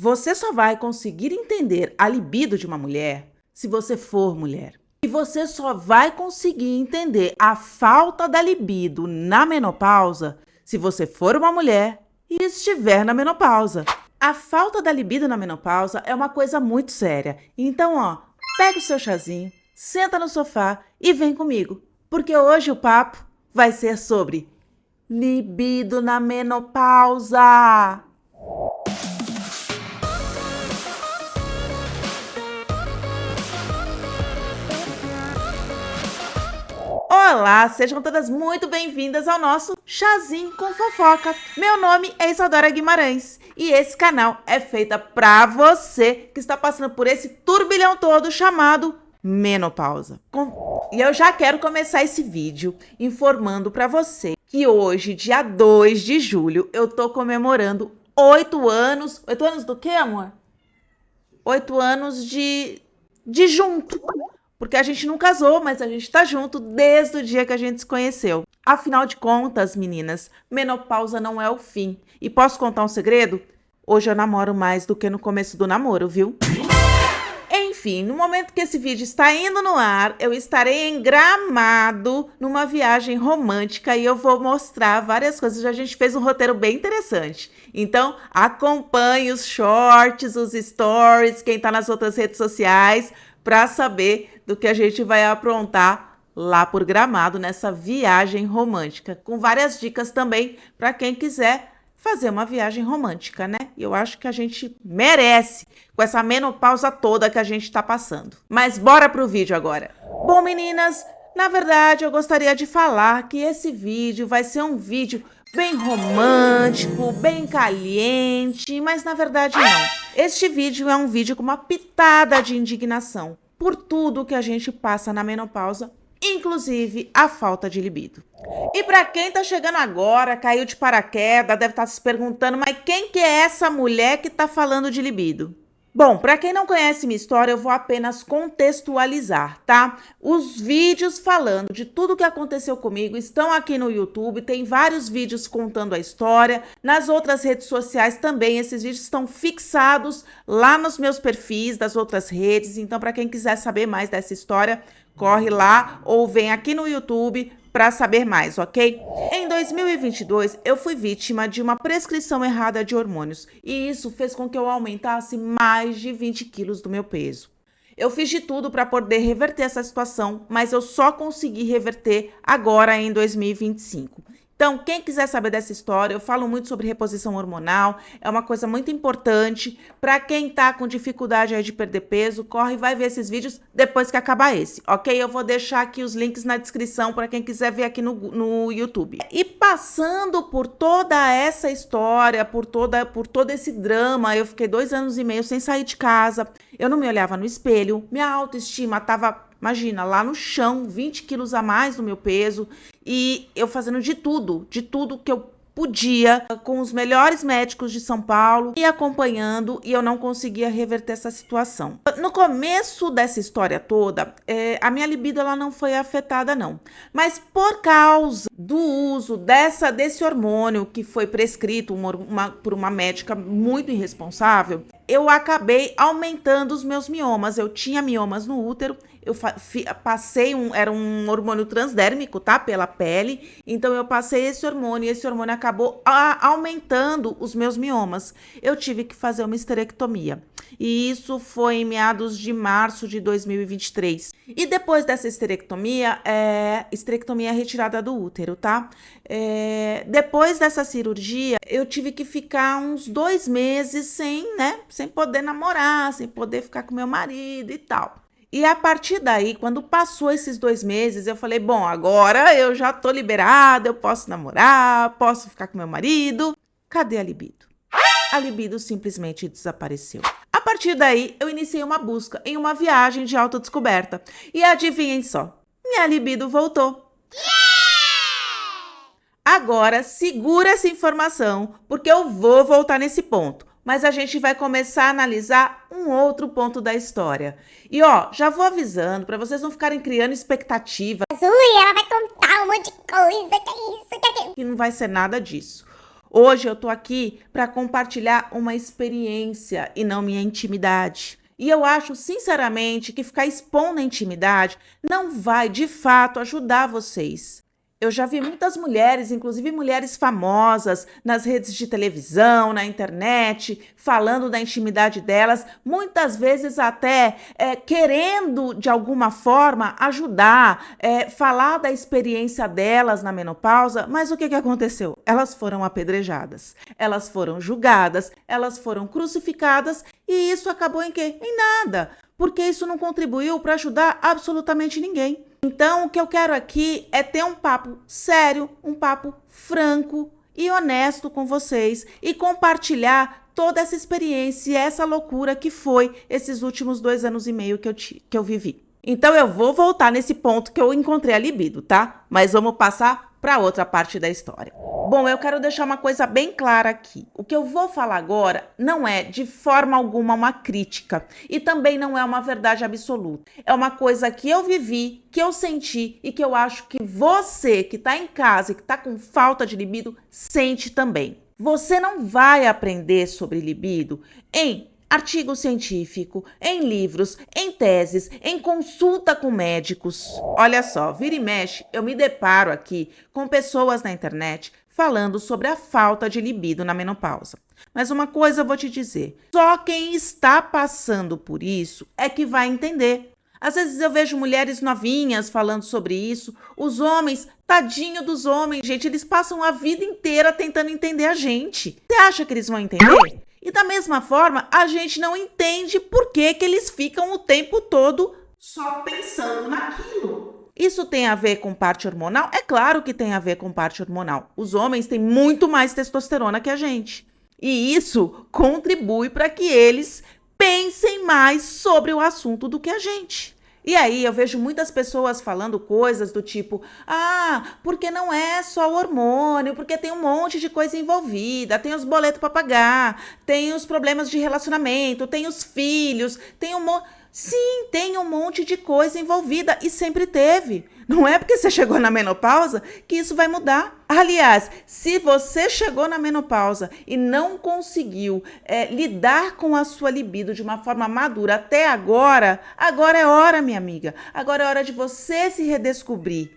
Você só vai conseguir entender a libido de uma mulher se você for mulher. E você só vai conseguir entender a falta da libido na menopausa se você for uma mulher e estiver na menopausa. A falta da libido na menopausa é uma coisa muito séria. Então, pega o seu chazinho, senta no sofá e vem comigo. Porque hoje o papo vai ser sobre libido na menopausa. Olá, sejam todas muito bem-vindas ao nosso Chazinho com Fofoca. Meu nome é Isadora Guimarães e esse canal é feito pra você que está passando por esse turbilhão todo chamado menopausa. E eu já quero começar esse vídeo informando pra você que hoje, dia 2 de julho, eu tô comemorando 8 anos... 8 anos do quê, amor? 8 anos de junto. Porque a gente não casou, mas a gente tá junto desde o dia que a gente se conheceu. Afinal de contas, meninas, menopausa não é o fim. E posso contar um segredo? Hoje eu namoro mais do que no começo do namoro, viu? Enfim, no momento que esse vídeo está indo no ar, eu estarei em Gramado, numa viagem romântica, e eu vou mostrar várias coisas. A gente fez um roteiro bem interessante. Então, acompanhe os shorts, os stories, quem tá nas outras redes sociais, para saber do que a gente vai aprontar lá por Gramado, nessa viagem romântica. Com várias dicas também para quem quiser fazer uma viagem romântica, né? E eu acho que a gente merece, com essa menopausa toda que a gente tá passando. Mas bora pro vídeo agora. Bom, meninas, na verdade eu gostaria de falar que esse vídeo vai ser um vídeo bem romântico, bem caliente, mas na verdade não. Este vídeo é um vídeo com uma pitada de indignação por tudo que a gente passa na menopausa, inclusive a falta de libido. E para quem tá chegando agora, caiu de paraquedas, deve estar se perguntando, mas quem que é essa mulher que tá falando de libido? Bom, para quem não conhece minha história, eu vou apenas contextualizar, tá? Os vídeos falando de tudo que aconteceu comigo estão aqui no YouTube, tem vários vídeos contando a história. Nas outras redes sociais também, esses vídeos estão fixados lá nos meus perfis das outras redes. Então, para quem quiser saber mais dessa história, corre lá ou vem aqui no YouTube para saber mais, ok? Em 2022, eu fui vítima de uma prescrição errada de hormônios e isso fez com que eu aumentasse mais de 20 quilos do meu peso. Eu fiz de tudo para poder reverter essa situação, mas eu só consegui reverter agora em 2025. Então, quem quiser saber dessa história, eu falo muito sobre reposição hormonal, é uma coisa muito importante. Para quem tá com dificuldade aí de perder peso, corre e vai ver esses vídeos depois que acabar esse, ok? Eu vou deixar aqui os links na descrição para quem quiser ver aqui no YouTube. E passando por toda essa história, por todo esse drama, eu fiquei 2 anos e meio sem sair de casa, eu não me olhava no espelho, minha autoestima tava... Imagina, lá no chão, 20 quilos a mais do meu peso e eu fazendo de tudo que eu podia, com os melhores médicos de São Paulo, e acompanhando, e eu não conseguia reverter essa situação. No começo dessa história toda, a minha libido ela não foi afetada não, mas por causa do uso desse hormônio que foi prescrito por uma médica muito irresponsável, eu acabei aumentando os meus miomas. Eu tinha miomas no útero, eu passei era um hormônio transdérmico, tá? Pela pele. Então eu passei esse hormônio e esse hormônio acabou aumentando os meus miomas. Eu tive que fazer uma histerectomia. E isso foi em meados de março de 2023. E depois dessa histerectomia é retirada do útero, tá? Depois dessa cirurgia, eu tive que ficar uns 2 meses sem poder namorar, sem poder ficar com meu marido e tal. E a partir daí, quando passou esses 2 meses, eu falei, bom, agora eu já tô liberada, eu posso namorar, posso ficar com meu marido. Cadê a libido? A libido simplesmente desapareceu. A partir daí, eu iniciei uma busca em uma viagem de autodescoberta. E adivinhem só, minha libido voltou. Agora, segura essa informação, porque eu vou voltar nesse ponto. Mas a gente vai começar a analisar um outro ponto da história. E já vou avisando para vocês não ficarem criando expectativa. Ui, ela vai contar um monte de coisa, que é isso, que é aquilo. Que não vai ser nada disso. Hoje eu tô aqui para compartilhar uma experiência e não minha intimidade. E eu acho, sinceramente, que ficar expondo a intimidade não vai, de fato, ajudar vocês. Eu já vi muitas mulheres, inclusive mulheres famosas, nas redes de televisão, na internet, falando da intimidade delas, muitas vezes até querendo, de alguma forma, ajudar, falar da experiência delas na menopausa, mas o que aconteceu? Elas foram apedrejadas, elas foram julgadas, elas foram crucificadas e isso acabou em quê? Em nada, porque isso não contribuiu para ajudar absolutamente ninguém. Então, o que eu quero aqui é ter um papo sério, um papo franco e honesto com vocês e compartilhar toda essa experiência e essa loucura que foi esses últimos 2 anos e meio que eu vivi. Então, eu vou voltar nesse ponto que eu encontrei a libido, tá? Mas vamos passar para outra parte da história. Bom, eu quero deixar uma coisa bem clara aqui. O que eu vou falar agora não é de forma alguma uma crítica e também não é uma verdade absoluta. É uma coisa que eu vivi, que eu senti e que eu acho que você que está em casa e que está com falta de libido sente também. Você não vai aprender sobre libido em artigo científico, em livros, em teses, em consulta com médicos. Olha só, vira e mexe, eu me deparo aqui com pessoas na internet falando sobre a falta de libido na menopausa. Mas uma coisa eu vou te dizer, só quem está passando por isso é que vai entender. Às vezes eu vejo mulheres novinhas falando sobre isso, os homens, tadinho dos homens, gente, eles passam a vida inteira tentando entender a gente. Você acha que eles vão entender? E da mesma forma, a gente não entende por que eles ficam o tempo todo só pensando naquilo. Isso tem a ver com parte hormonal? É claro que tem a ver com parte hormonal. Os homens têm muito mais testosterona que a gente. E isso contribui para que eles pensem mais sobre o assunto do que a gente. E aí eu vejo muitas pessoas falando coisas do tipo, porque não é só o hormônio, porque tem um monte de coisa envolvida, tem os boletos para pagar, tem os problemas de relacionamento, tem os filhos, tem Sim, tem um monte de coisa envolvida e sempre teve. Não é porque você chegou na menopausa que isso vai mudar. Aliás, se você chegou na menopausa e não conseguiu lidar com a sua libido de uma forma madura até agora, agora é hora, minha amiga. Agora é hora de você se redescobrir.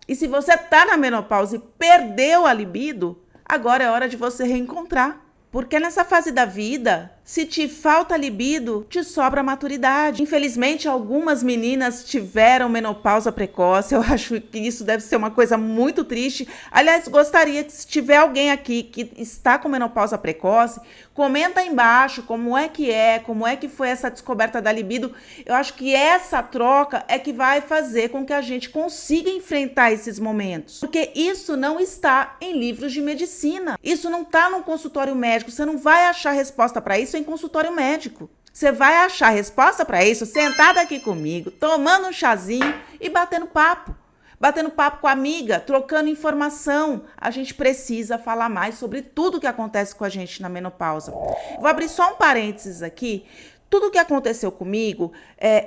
E se você está na menopausa e perdeu a libido, agora é hora de você reencontrar. Porque nessa fase da vida, se te falta libido, te sobra maturidade. Infelizmente, algumas meninas tiveram menopausa precoce. Eu acho que isso deve ser uma coisa muito triste. Aliás, gostaria que se tiver alguém aqui que está com menopausa precoce, comenta aí embaixo como é que foi essa descoberta da libido. Eu acho que essa troca é que vai fazer com que a gente consiga enfrentar esses momentos. Porque isso não está em livros de medicina. Isso não está no consultório médico. Você não vai achar resposta para isso em consultório médico. Você vai achar resposta para isso sentada aqui comigo, tomando um chazinho e batendo papo. Batendo papo com a amiga, trocando informação. A gente precisa falar mais sobre tudo que acontece com a gente na menopausa. Vou abrir só um parênteses aqui. Tudo que aconteceu comigo,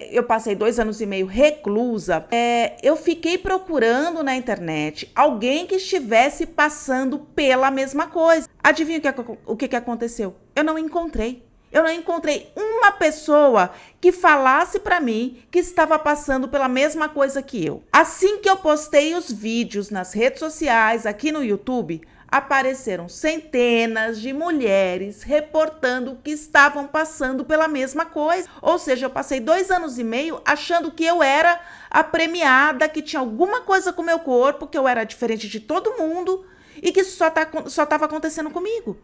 eu passei 2 anos e meio reclusa, eu fiquei procurando na internet alguém que estivesse passando pela mesma coisa. Adivinha o que aconteceu? Eu não encontrei. Eu não encontrei uma pessoa que falasse para mim que estava passando pela mesma coisa que eu. Assim que eu postei os vídeos nas redes sociais, aqui no YouTube, apareceram centenas de mulheres reportando que estavam passando pela mesma coisa. Ou seja, eu passei 2 anos e meio achando que eu era a premiada, que tinha alguma coisa com o meu corpo, que eu era diferente de todo mundo e que isso só estava acontecendo comigo.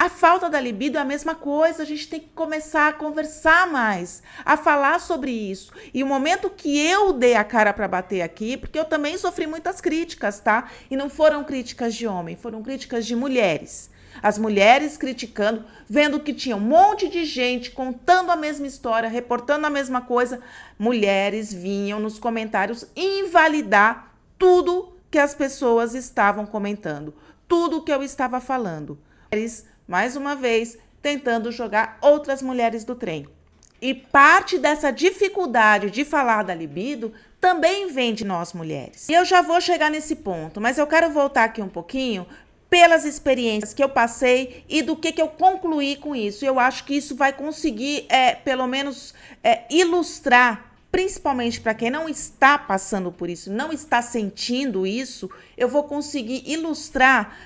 A falta da libido é a mesma coisa, a gente tem que começar a conversar mais, a falar sobre isso. E o momento que eu dei a cara para bater aqui, porque eu também sofri muitas críticas, tá? E não foram críticas de homem, foram críticas de mulheres. As mulheres criticando, vendo que tinha um monte de gente contando a mesma história, reportando a mesma coisa. Mulheres vinham nos comentários invalidar tudo que as pessoas estavam comentando, tudo que eu estava falando. Mulheres, mais uma vez, tentando jogar outras mulheres do trem. E parte dessa dificuldade de falar da libido também vem de nós mulheres. E eu já vou chegar nesse ponto, mas eu quero voltar aqui um pouquinho pelas experiências que eu passei e do que eu concluí com isso. Eu acho que isso vai conseguir, pelo menos, ilustrar, principalmente para quem não está passando por isso, não está sentindo isso, eu vou conseguir ilustrar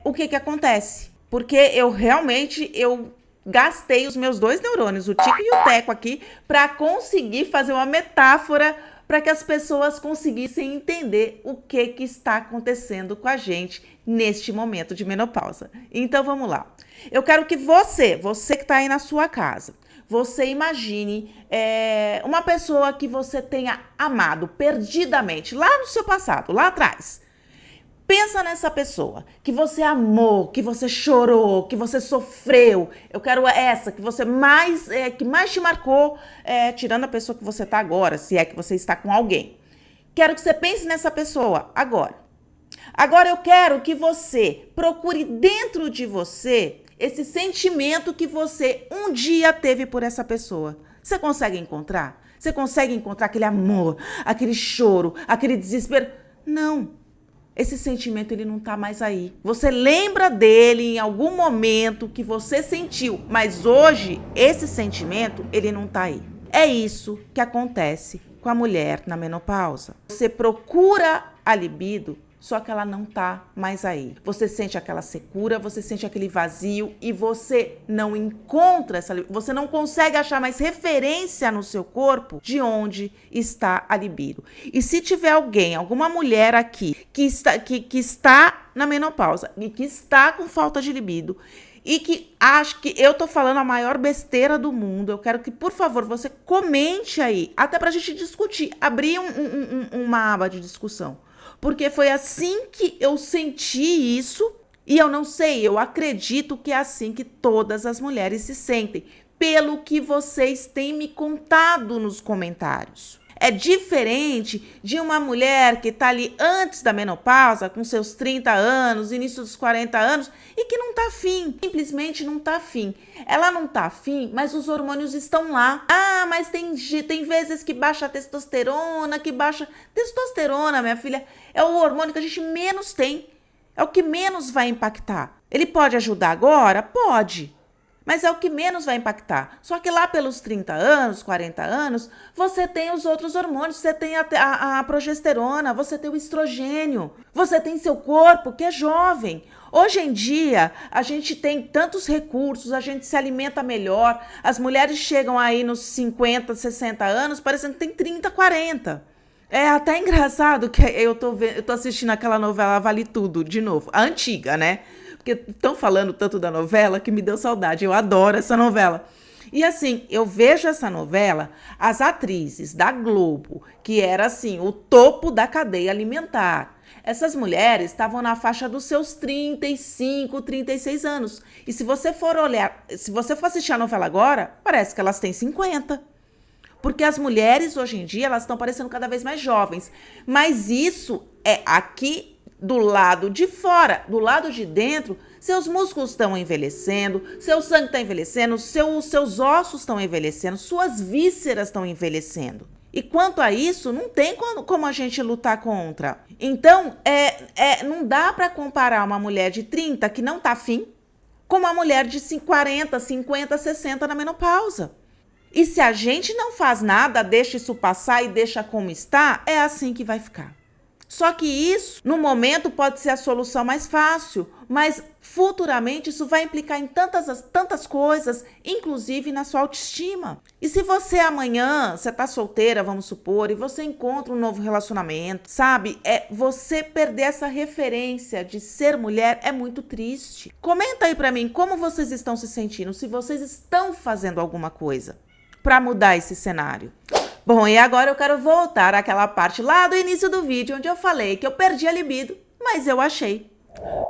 o que acontece. Porque eu realmente, gastei os meus 2 neurônios, o Tico e o Teco aqui, para conseguir fazer uma metáfora para que as pessoas conseguissem entender o que está acontecendo com a gente neste momento de menopausa. Então vamos lá. Eu quero que você que está aí na sua casa, você imagine uma pessoa que você tenha amado perdidamente, lá no seu passado, lá atrás. Pensa nessa pessoa que você amou, que você chorou, que você sofreu. Eu quero essa que você que mais te marcou, tirando a pessoa que você está agora, se é que você está com alguém. Quero que você pense nessa pessoa agora. Agora eu quero que você procure dentro de você esse sentimento que você um dia teve por essa pessoa. Você consegue encontrar? Você consegue encontrar aquele amor, aquele choro, aquele desespero? Não. Esse sentimento, ele não tá mais aí. Você lembra dele em algum momento que você sentiu, mas hoje esse sentimento, ele não tá aí. É isso que acontece com a mulher na menopausa. Você procura a libido, só que ela não tá mais aí. Você sente aquela secura, você sente aquele vazio e você não encontra você não consegue achar mais referência no seu corpo de onde está a libido. E se tiver alguém, alguma mulher aqui que está na menopausa e que está com falta de libido e que acha que eu tô falando a maior besteira do mundo, eu quero que, por favor, você comente aí, até pra gente discutir, abrir uma aba de discussão. Porque foi assim que eu senti isso e eu não sei, eu acredito que é assim que todas as mulheres se sentem, pelo que vocês têm me contado nos comentários. É diferente de uma mulher que tá ali antes da menopausa, com seus 30 anos, início dos 40 anos, e que não tá afim, simplesmente não tá afim. Ela não tá afim, mas os hormônios estão lá. Ah, mas tem vezes que baixa a testosterona, Testosterona, minha filha, é o hormônio que a gente menos tem. É o que menos vai impactar. Ele pode ajudar agora? Pode. Mas é o que menos vai impactar. Só que lá pelos 30 anos, 40 anos, você tem os outros hormônios, você tem a progesterona, você tem o estrogênio, você tem seu corpo que é jovem. Hoje em dia, a gente tem tantos recursos, a gente se alimenta melhor, as mulheres chegam aí nos 50, 60 anos, parecendo que tem 30, 40. É até engraçado que eu tô assistindo aquela novela Vale Tudo, de novo, a antiga, né? Porque estão falando tanto da novela que me deu saudade. Eu adoro essa novela. E assim, eu vejo essa novela, as atrizes da Globo, que era assim, o topo da cadeia alimentar. Essas mulheres estavam na faixa dos seus 35, 36 anos. E se você for olhar, se você for assistir a novela agora, parece que elas têm 50. Porque as mulheres hoje em dia, elas estão parecendo cada vez mais jovens. Mas isso é aqui do lado de fora. Do lado de dentro, seus músculos estão envelhecendo, seu sangue está envelhecendo, seus ossos estão envelhecendo, suas vísceras estão envelhecendo. E quanto a isso, não tem como a gente lutar contra. Então, não dá para comparar uma mulher de 30 que não tá afim com uma mulher de 40, 50, 60 na menopausa. E se a gente não faz nada, deixa isso passar e deixa como está, é assim que vai ficar. Só que isso, no momento, pode ser a solução mais fácil, mas futuramente isso vai implicar em tantas coisas, inclusive na sua autoestima. E se você amanhã, você tá solteira, vamos supor, e você encontra um novo relacionamento, sabe? Você perder essa referência de ser mulher é muito triste. Comenta aí pra mim como vocês estão se sentindo, se vocês estão fazendo alguma coisa para mudar esse cenário. Bom, e agora eu quero voltar àquela parte lá do início do vídeo, onde eu falei que eu perdi a libido, mas eu achei.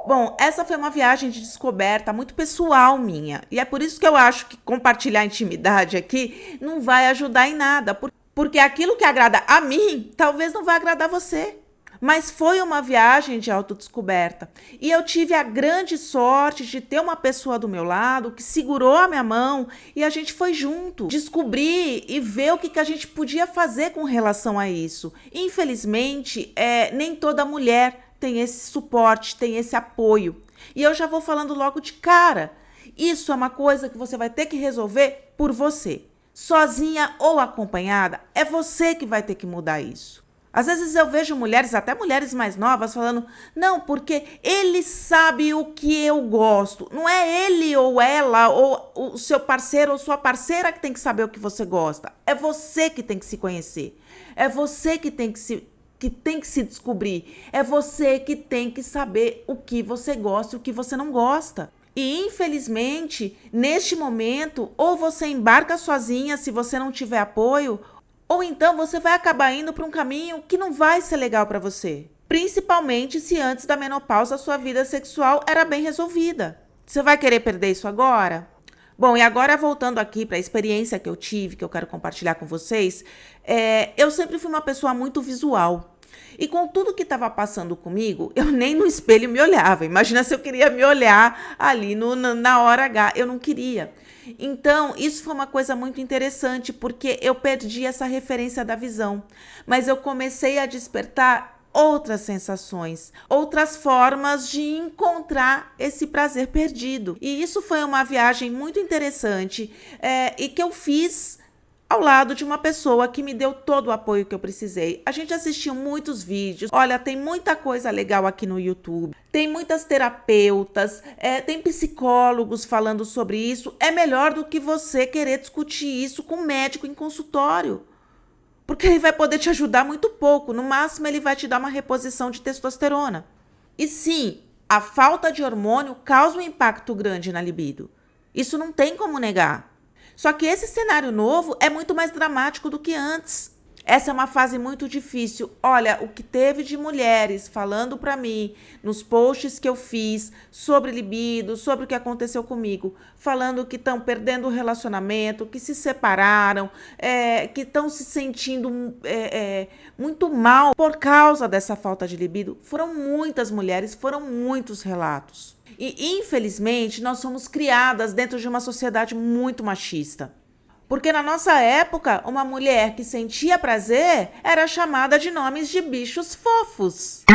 Bom, essa foi uma viagem de descoberta muito pessoal minha, e é por isso que eu acho que compartilhar intimidade aqui não vai ajudar em nada, porque aquilo que agrada a mim, talvez não vai agradar você. Mas foi uma viagem de autodescoberta. E eu tive a grande sorte de ter uma pessoa do meu lado que segurou a minha mão e a gente foi junto descobrir e ver o que a gente podia fazer com relação a isso. Infelizmente, nem toda mulher tem esse suporte, tem esse apoio. E eu já vou falando logo de cara. Isso é uma coisa que você vai ter que resolver por você. Sozinha ou acompanhada, é você que vai ter que mudar isso. Às vezes eu vejo mulheres, até mulheres mais novas, falando, não, porque ele sabe o que eu gosto. Não é ele ou ela, ou o seu parceiro ou sua parceira que tem que saber o que você gosta. É você que tem que se conhecer. É você que tem que se descobrir. É você que tem que saber o que você gosta e o que você não gosta. E, infelizmente, neste momento, ou você embarca sozinha se você não tiver apoio, ou então você vai acabar indo para um caminho que não vai ser legal para você. Principalmente se antes da menopausa a sua vida sexual era bem resolvida. Você vai querer perder isso agora? Bom, e agora voltando aqui para a experiência que eu tive, que eu quero compartilhar com vocês, eu sempre fui uma pessoa muito visual. E com tudo que estava passando comigo, eu nem no espelho me olhava. Imagina se eu queria me olhar ali na hora H. Eu não queria. Então, isso foi uma coisa muito interessante, porque eu perdi essa referência da visão. Mas eu comecei a despertar outras sensações, outras formas de encontrar esse prazer perdido. E isso foi uma viagem muito interessante e que eu fiz ao lado de uma pessoa que me deu todo o apoio que eu precisei. A gente assistiu muitos vídeos. Olha, tem muita coisa legal aqui no YouTube. Tem muitas terapeutas, tem psicólogos falando sobre isso. É melhor do que você querer discutir isso com um médico em consultório. Porque ele vai poder te ajudar muito pouco. No máximo, ele vai te dar uma reposição de testosterona. E sim, a falta de hormônio causa um impacto grande na libido. Isso não tem como negar. Só que esse cenário novo é muito mais dramático do que antes. Essa é uma fase muito difícil. Olha, o que teve de mulheres falando pra mim nos posts que eu fiz sobre libido, sobre o que aconteceu comigo, falando que estão perdendo o relacionamento, que se separaram, que estão se sentindo muito mal por causa dessa falta de libido. Foram muitas mulheres, foram muitos relatos. E, infelizmente, nós somos criadas dentro de uma sociedade muito machista. Porque na nossa época, uma mulher que sentia prazer era chamada de nomes de bichos fofos.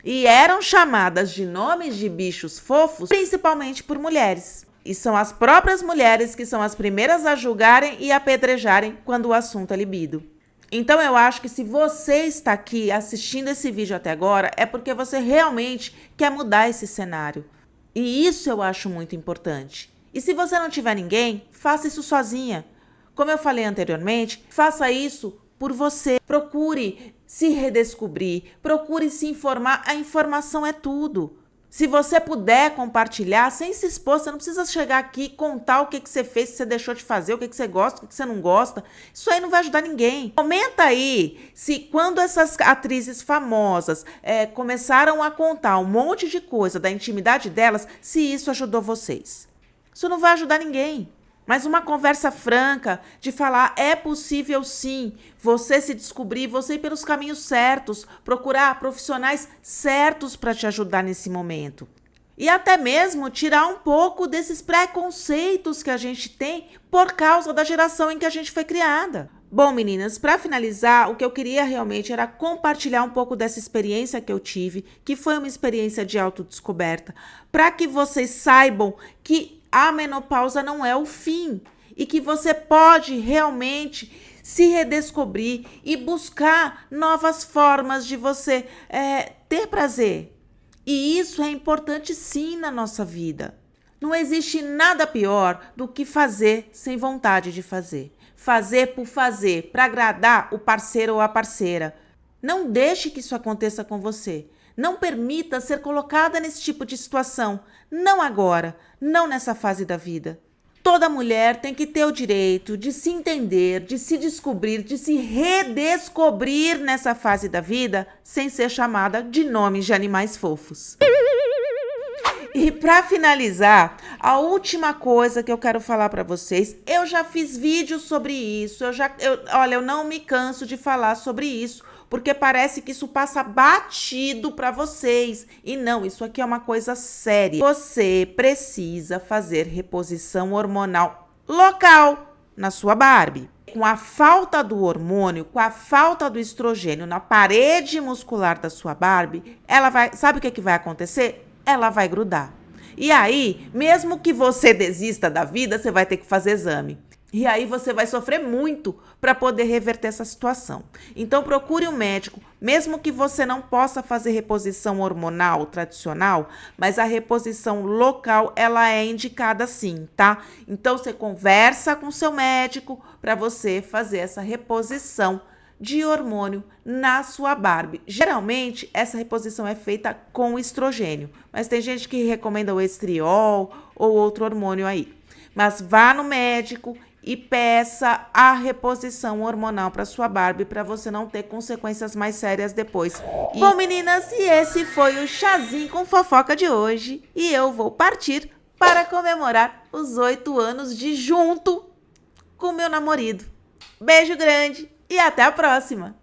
E eram chamadas de nomes de bichos fofos principalmente por mulheres. E são as próprias mulheres que são as primeiras a julgarem e apedrejarem quando o assunto é libido. Então eu acho que se você está aqui assistindo esse vídeo até agora, é porque você realmente quer mudar esse cenário. E isso eu acho muito importante. E se você não tiver ninguém, faça isso sozinha. Como eu falei anteriormente, faça isso por você. Procure se redescobrir, procure se informar. A informação é tudo. Se você puder compartilhar, sem se expor, você não precisa chegar aqui e contar o que você fez, se você deixou de fazer, o que você gosta, o que você não gosta. Isso aí não vai ajudar ninguém. Comenta aí se quando essas atrizes famosas começaram a contar um monte de coisa da intimidade delas, se isso ajudou vocês. Isso não vai ajudar ninguém. Mas uma conversa franca de falar, é possível sim, você se descobrir, você ir pelos caminhos certos, procurar profissionais certos para te ajudar nesse momento. E até mesmo tirar um pouco desses preconceitos que a gente tem por causa da geração em que a gente foi criada. Bom, meninas, para finalizar, o que eu queria realmente era compartilhar um pouco dessa experiência que eu tive, que foi uma experiência de autodescoberta, para que vocês saibam que a menopausa não é o fim e que você pode realmente se redescobrir e buscar novas formas de você ter prazer. E isso é importante sim na nossa vida. Não existe nada pior do que fazer sem vontade de fazer. Fazer por fazer, para agradar o parceiro ou a parceira. Não deixe que isso aconteça com você. Não permita ser colocada nesse tipo de situação. Não agora, não nessa fase da vida. Toda mulher tem que ter o direito de se entender, de se descobrir, de se redescobrir nessa fase da vida sem ser chamada de nomes de animais fofos. E para finalizar, a última coisa que eu quero falar para vocês, eu já fiz vídeos sobre isso, olha, eu não me canso de falar sobre isso, porque parece que isso passa batido para vocês. E não, isso aqui é uma coisa séria. Você precisa fazer reposição hormonal local na sua Barbie. com a falta do hormônio, com a falta do estrogênio na parede muscular da sua Barbie, sabe o que vai acontecer? Ela vai grudar. E aí, mesmo que você desista da vida, você vai ter que fazer exame. E aí você vai sofrer muito para poder reverter essa situação. Então procure um médico, mesmo que você não possa fazer reposição hormonal tradicional, mas a reposição local ela é indicada sim, tá? Então você conversa com seu médico para você fazer essa reposição de hormônio na sua Barbie. Geralmente essa reposição é feita com estrogênio, mas tem gente que recomenda o estriol ou outro hormônio aí. Mas vá no médico e peça a reposição hormonal para sua Barbie para você não ter consequências mais sérias depois. Bom, meninas, e esse foi o chazinho com fofoca de hoje. E eu vou partir para comemorar os 8 anos de junto com meu namorado. Beijo grande e até a próxima!